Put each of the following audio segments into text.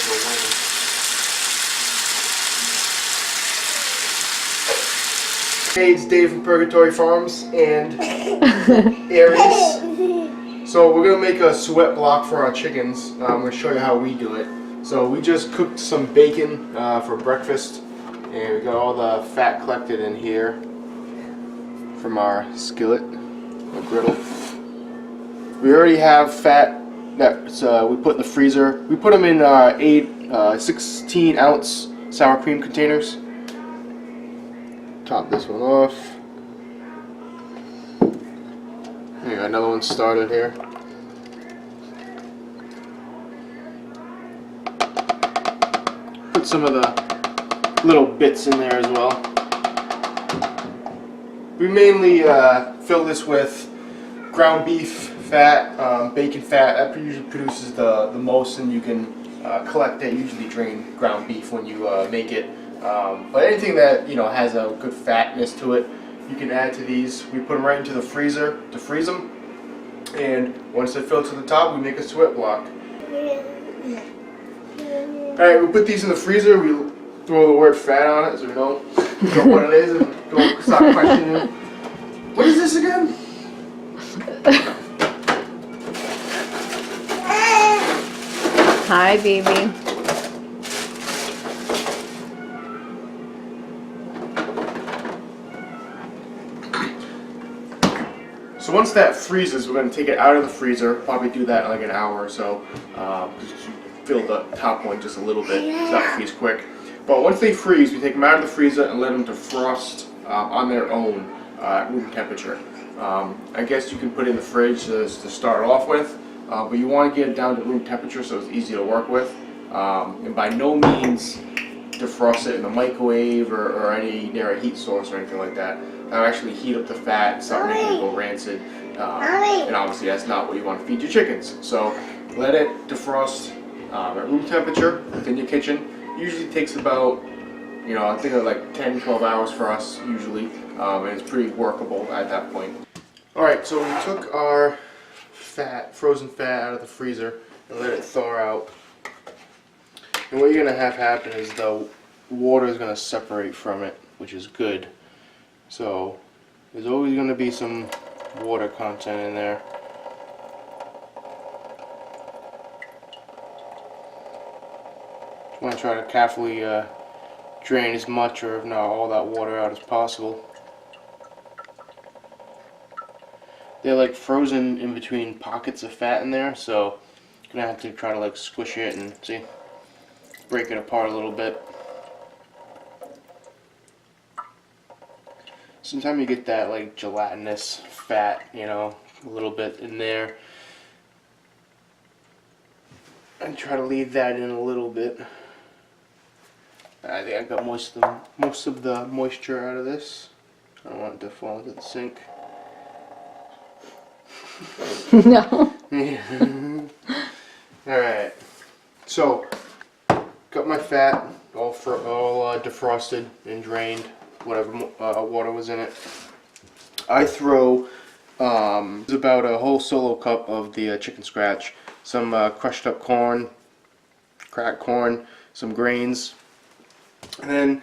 the wing. Hey, it's Dave from Purgatory Farms and Aries. So we're gonna make a Suet BLock for our chickens. I'm gonna show you how we do it. So we just cooked some bacon for breakfast, and we got all the fat collected in here from our skillet, or griddle. We already have fat that we put in the freezer. We put them in 16-ounce sour cream containers. Top this one off. There, got another one started here. Put some of the little bits in there as well. We mainly fill this with ground beef fat, bacon fat. That usually produces the most, and you can collect it. Usually drain ground beef when you make it. But anything that has a good fatness to it, you can add to these. We put them right into the freezer to freeze them, and once they fill to the top, we make a Suet BLock. All right, we put these in the freezer. We throw the word "fat" on it so we don't know what it is and don't start questioning it. What is this again? Hi, baby. So once that freezes, we're going to take it out of the freezer. Probably do that in like an hour or so. Just fill the top one just a little bit so that freeze quick. But once they freeze, we take them out of the freezer and let them defrost on their own at room temperature. I guess you can put it in the fridge to start off with, but you want to get it down to room temperature so it's easy to work with. And by no means defrost it in the microwave or any near a heat source or anything like that. That'll actually heat up the fat and start making it go rancid. And obviously that's not what you want to feed your chickens. So let it defrost at room temperature within your kitchen. Usually takes about, I think like 10-12 hours for us usually, and it's pretty workable at that point. Alright, so we took our frozen fat out of the freezer and let it thaw out. And what you're going to have happen is the water is going to separate from it, which is good. So there's always going to be some water content in there. You want to try to carefully drain as much or if not all that water out as possible. They're like frozen in between pockets of fat in there, so you're gonna have to try to like squish it and see, break it apart a little bit. Sometimes you get that like gelatinous fat, a little bit in there. And try to leave that in a little bit. I think I got most of the moisture out of this. I don't want it to fall into the sink. No. Alright, so got my fat all defrosted and drained, whatever water was in it. I throw about a whole solo cup of the chicken scratch, some crushed up corn, cracked corn, some grains, and then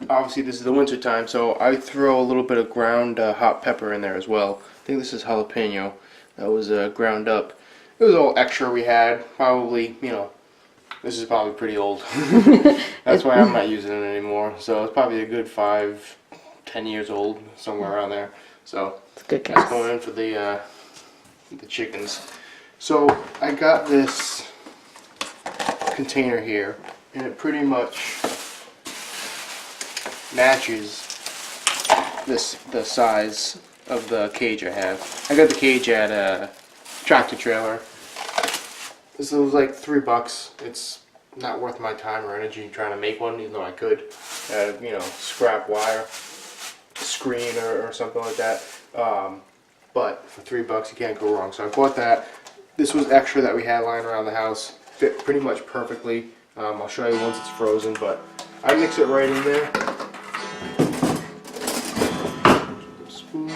obviously this is the winter time, so I throw a little bit of ground hot pepper in there as well. I think this is jalapeno. That was ground up. It was all extra we had. Probably, this is probably pretty old. That's why I'm not using it anymore. So it's probably a good 5-10 years old, somewhere around there. So It's a good guess. that's going in for the chickens. So I got this container here, and it pretty much matches the size of the cage I have. I got the cage at a tractor trailer. This was like $3. It's not worth my time or energy trying to make one, even though I could. Scrap wire, screen or something like that. But for $3 you can't go wrong. So I bought that. This was extra that we had lying around the house. Fit pretty much perfectly. I'll show you once it's frozen, but I mix it right in there. Spoon.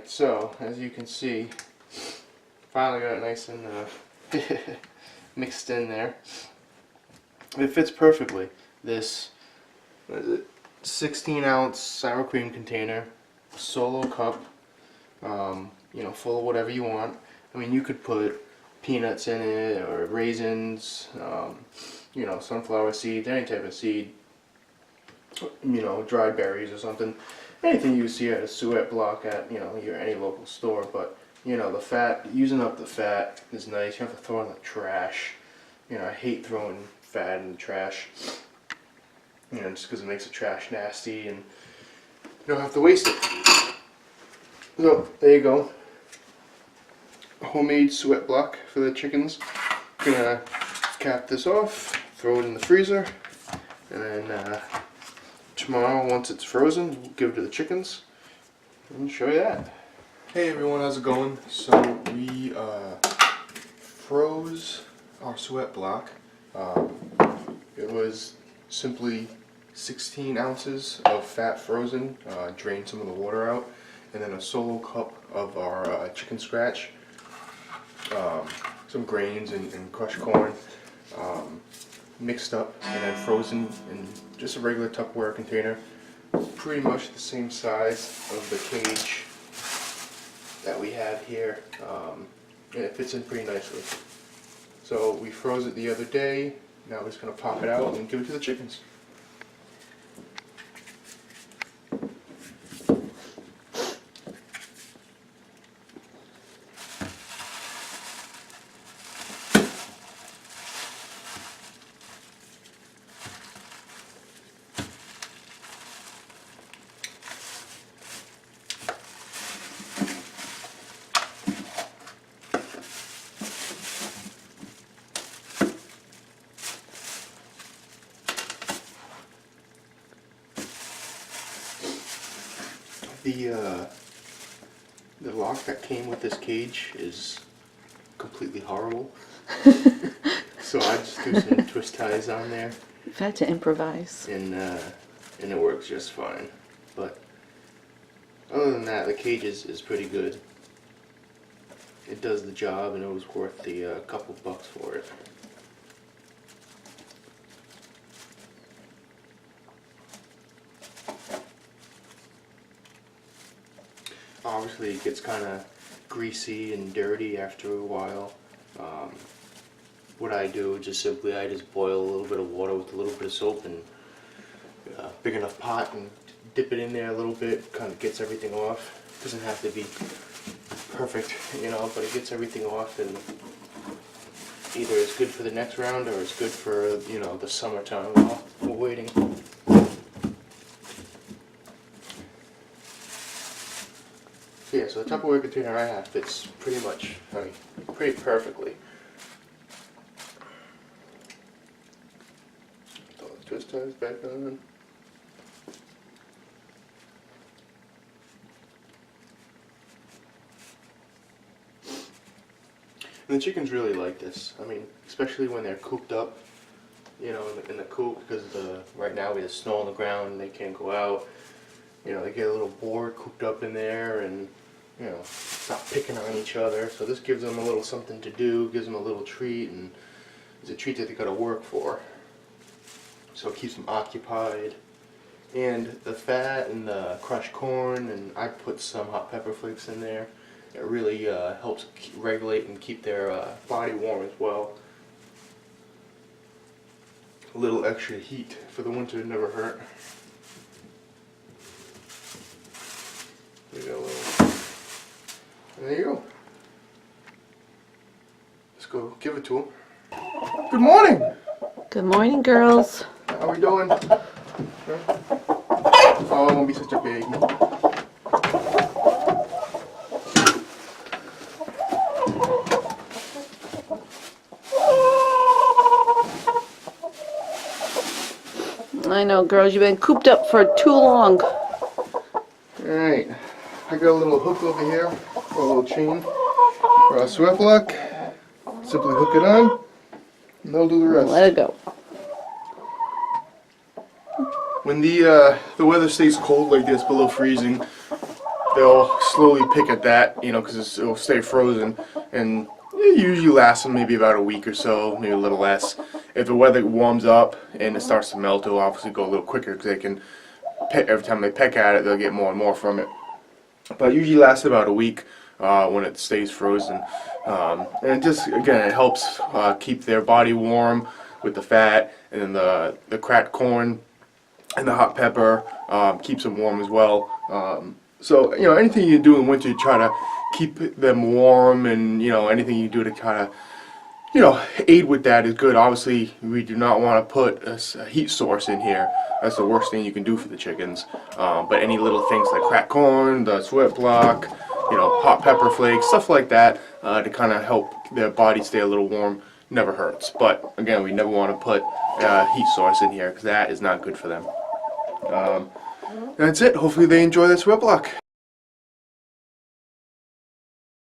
Alright, so as you can see, finally got it nice and mixed in there. It fits perfectly. This, what is it, 16-ounce sour cream container, solo cup, you know, full of whatever you want. I mean, you could put peanuts in it, or raisins, you know, sunflower seeds, any type of seed, you know, dried berries or something. Anything you see at a Suet BLock at, you know, your any local store. But, you know, the fat, using up the fat is nice. You don't have to throw it in the trash. You know, I hate throwing fat in the trash, you know, just because it makes the trash nasty and you don't have to waste it. So, there you go. Homemade Suet BLock for the chickens. Gonna cap this off, throw it in the freezer, and then tomorrow, once it's frozen, we'll give it to the chickens and show you that. Hey everyone, how's it going? So we froze our Suet BLock. It was simply 16 ounces of fat frozen, drained some of the water out, and then a solo cup of our chicken scratch, some grains and crushed corn, mixed up and then frozen in just a regular Tupperware container, pretty much the same size of the cage that we have here, and it fits in pretty nicely. So we froze it the other day. Now we're just going to pop it out and give it to the chickens. The lock that came with this cage is completely horrible. So I just do some twist ties on there. You've had to improvise. And it works just fine. But other than that, the cage is pretty good. It does the job, and it was worth the couple bucks for it. Obviously it gets kind of greasy and dirty after a while. What I do is just I just boil a little bit of water with a little bit of soap and a big enough pot and dip it in there a little bit, kind of gets everything off. It doesn't have to be perfect, you know, but it gets everything off, and either it's good for the next round or it's good for, you know, the summertime while we're waiting. Yeah, so the Tupperware container I have fits pretty much, I mean, pretty perfectly. Throw the twist ties back on. And the chickens really like this. I mean, especially when they're cooped up, you know, in the coop, because right now we have snow on the ground and they can't go out. You know, they get a little bored cooped up in there, and you know, stop picking on each other. So this gives them a little something to do, gives them a little treat, and it's a treat that they got to work for. So it keeps them occupied. And the fat and the crushed corn, and I put some hot pepper flakes in there. It really helps regulate and keep their body warm as well. A little extra heat for the winter never hurt. There you go. And there you go. Let's go give it to him. Good morning! Good morning, girls. How we doing? Oh, don't be such a baby. I know, girls, you've been cooped up for too long. Alright, I got a little hook over here for a little chain for our Suet BLock. Simply hook it on, and they'll do the rest. Let it go. When the weather stays cold like this, below freezing, they'll slowly pick at that, you know, because it'll stay frozen, and it usually lasts them maybe about a week or so, maybe a little less. If the weather warms up and it starts to melt, it'll obviously go a little quicker because they can peck, every time they peck at it, they'll get more and more from it. But it usually lasts about a week when it stays frozen, and it just, again, it helps keep their body warm with the fat, and then the cracked corn and the hot pepper keeps them warm as well. So, you know, anything you do in winter to try to keep them warm, and, you know, anything you do to try to, you know, aid with that is good. Obviously, we do not want to put a heat source in here. That's the worst thing you can do for the chickens. But any little things like cracked corn, the Suet BLock, you know, hot pepper flakes, stuff like that, to kind of help their body stay a little warm, never hurts. But again, we never want to put a heat source in here because that is not good for them. That's it. Hopefully they enjoy this Suet BLock.